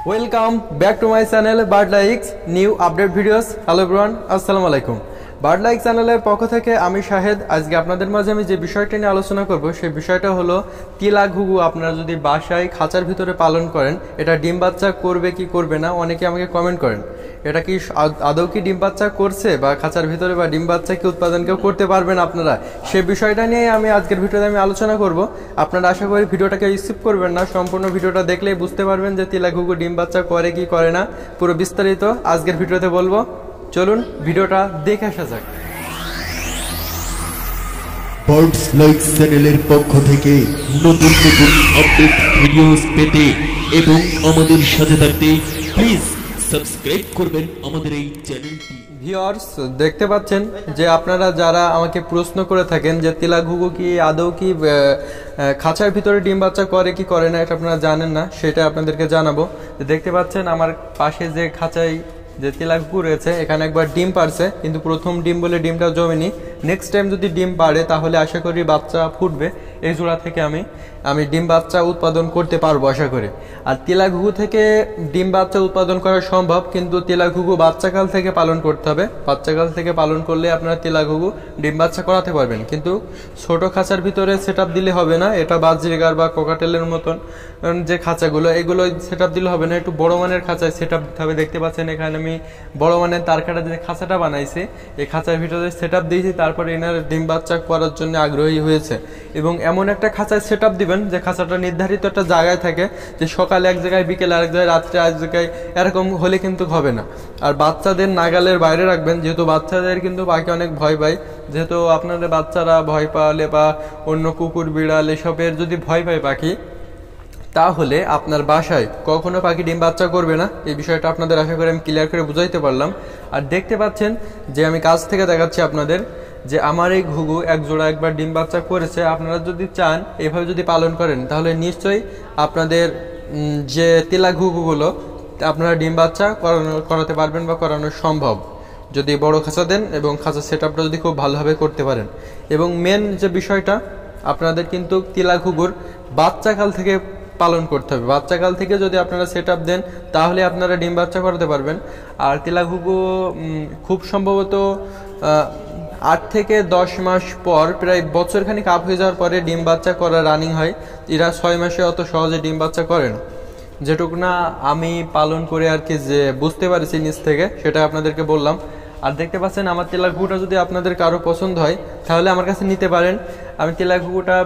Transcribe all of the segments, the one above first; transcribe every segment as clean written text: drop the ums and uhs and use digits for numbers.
Welcome back to my channel bird likes new update videos. Hello everyone, আসসালামু আলাইকুম। Bird like চ্যানেলের পক্ষ থেকে আমি শাহেদ। আজকে আপনাদের মাঝে আমি যে বিষয়টি নিয়ে আলোচনা করব সেই বিষয়টা হলো তিলা ঘুঘু আপনারা যদি বাসায় খাঁচার ভিতরে পালন করেন, এটা ডিম বাচ্চা করবে কি করবে না, অনেকে আমাকে কমেন্ট করেন এটা কি আদৌ কি ডিম বাচ্চা করছে বা খাঁচার ভিতরে বা ডিম বাচ্চা কি উৎপাদন কেউ করতে পারবেন আপনারা, সেই বিষয়টা নিয়ে আমি আজকের ভিডিওতে আমি আলোচনা করব। আপনারা আশা করি ভিডিওটাকে স্কিপ করবেন না, সম্পূর্ণ ভিডিওটা দেখলেই বুঝতে পারবেন যে তিলা ঘুঘু ডিম বাচ্চা করে কি করে না। পুরো বিস্তারিত আজকের ভিডিওতে বলবো, চলুন ভিডিওটা দেখে আসা যাক। বার্ডস লাইক চ্যানেলের পক্ষ থেকে নতুন নতুন আপডেট ভিডিওস পেতে এবং আমাদের সাথে থাকতে প্লিজ সাবস্ক্রাইব করবেন আমাদের এই চ্যানেলটি। ভিউয়ার্স, দেখতে পাচ্ছেন যে আপনারা যারা আমাকে প্রশ্ন করে থাকেন যে তিলা ঘুঘু কি আদৌ কি খাঁচার ভিতরে ডিম বাচ্চা করে কি করে না, এটা আপনারা জানেন না, সেটা আপনাদেরকে জানাবো। দেখতে পাচ্ছেন আমার পাশে যে খাঁচায় যে তিলা ঘুঘু রয়েছে, এখানে একবার ডিম পারছে, কিন্তু প্রথম ডিম বলে ডিমটা জমেনি। নেক্সট টাইম যদি ডিম পারে তাহলে আশা করি বাচ্চা ফুটবে। এই জোড়া থেকে আমি ডিম বাচ্চা উৎপাদন করতে পারবো আশা করি। আর তিলা ঘুঘু থেকে ডিম বাচ্চা উৎপাদন করা সম্ভব, কিন্তু তিলা ঘুঘু বাচ্চাকাল থেকে পালন করতে হবে। বাচ্চাকাল থেকে পালন করলে আপনারা তিলা ঘুঘু ডিম বাচ্চা করাতে পারবেন, কিন্তু ছোট খাঁচার ভিতরে সেট দিলে হবে না। এটা বাজরিগার বা কোকাটেলের মতন যে খাঁচাগুলো, এগুলো সেট দিলে হবে না, একটু বড় মানের খাঁচায় সেট দিতে হবে। দেখতে পাচ্ছেন এখানে আমি বড় মানের তারকাটা যে খাঁচাটা বানাইছি, এই খাঁচার ভিতরে সেট দিয়েছি, তারপরে এনার ডিম বাচ্চা করার জন্য আগ্রহী হয়েছে। এবং এমন একটা খাঁচায় সেট দিবেন যে খাঁচাটা নির্ধারিত একটা জায়গায় থাকে, যে সকালে এক জায়গায়, বিকেলে আরেক জায়গায়, রাত্রে এক জায়গায়, এরকম হলে কিন্তু হবে না। আর বাচ্চাদের নাগালের বাইরে রাখবেন, যেহেতু বাচ্চাদের কিন্তু পাখি অনেক ভয় পায়। যেহেতু আপনাদের বাচ্চারা ভয় পালে বা অন্য কুকুর বিড়াল এসবের যদি ভয় পায় পাখি, তাহলে আপনার বাসায় কখনো পাখি ডিম বাচ্চা করবে না। এই বিষয়টা আপনাদের আশা করি আমি ক্লিয়ার করে বুঝাইতে পারলাম। আর দেখতে পাচ্ছেন যে আমি কাছ থেকে দেখাচ্ছি আপনাদের যে আমার এই ঘুঘু এক জোড়া একবার ডিম বাচ্চা করেছে। আপনারা যদি চান এভাবে যদি পালন করেন, তাহলে নিশ্চয়ই আপনাদের যে তিলা ঘুঘুগুলো আপনারা ডিম বাচ্চা করাতে পারবেন বা করানো সম্ভব, যদি বড় খাঁচা দেন এবং খাঁচা সেট আপটা যদি খুব ভালোভাবে করতে পারেন। এবং মেন যে বিষয়টা, আপনাদের কিন্তু তিলা ঘুঘুর বাচ্চাকাল থেকে পালন করতে হবে। বাচ্চাকাল থেকে যদি আপনারা সেট দেন, তাহলে আপনারা ডিম বাচ্চা করাতে পারবেন। আর তিলা ঘুঘু খুব সম্ভবত 8 থেকে 10 মাস পর, প্রায় বছরখানিক আপ হয়ে যাওয়ার পরে ডিম বাচ্চা করা রানিং হয়। এরা 6 মাসে অত সহজে ডিম বাচ্চা করে না। যেটুকু না আমি পালন করে আর কি যে বুঝতে পারছি নিজ থেকে, সেটা আপনাদেরকে বললাম। আর দেখতে পাচ্ছেন আমার তিলা ঘুঘুটা যদি আপনাদের কারো পছন্দ হয় তাহলে আমার কাছে নিতে পারেন। আমি তিলা ঘুঘুটা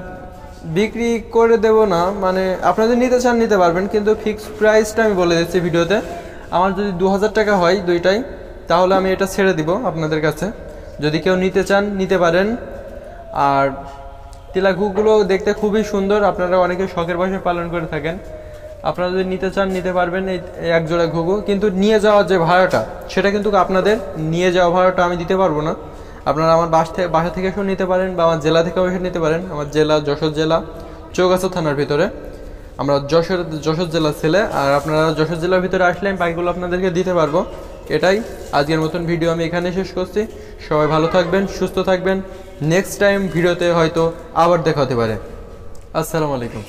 বিক্রি করে দেব না, মানে আপনাদের নিতে চান নিতে পারবেন, কিন্তু ফিক্সড প্রাইসটা আমি বলে দিচ্ছি ভিডিওতে। আমার যদি 2000 টাকা হয় দুইটাই, তাহলে আমি এটা ছেড়ে দিব আপনাদের কাছে। যদি কেউ নিতে চান নিতে পারেন। আর তিলা ঘুঘুগুলো দেখতে খুবই সুন্দর, আপনারা অনেকে শখের বশে পালন করে থাকেন। আপনারা যদি নিতে চান নিতে পারবেন এই এক জোড়া ঘুঘু। কিন্তু নিয়ে যাওয়ার যে ভাড়াটা, সেটা কিন্তু আপনাদের নিয়ে যাওয়া ভাড়াটা আমি দিতে পারবো না। আপনারা আমার বাসা থেকে এসেও নিতে পারেন বা আমার জেলা থেকেও এসে নিতে পারেন। আমার জেলা যশোর জেলা, চৌগাছা থানার ভিতরে। আমরা যশোর জেলার ছেলে। আর আপনারা যশোর জেলার ভিতরে আসলে আমি পাখিগুলো আপনাদেরকে দিতে পারবো। এটাই আজকের মতন ভিডিও আমি এখানে শেষ করছি। সবাই ভালো থাকবেন, সুস্থ থাকবেন। নেক্সট টাইম ভিডিওতে হয়তো আবার দেখা হতে পারে। আসসালামু আলাইকুম।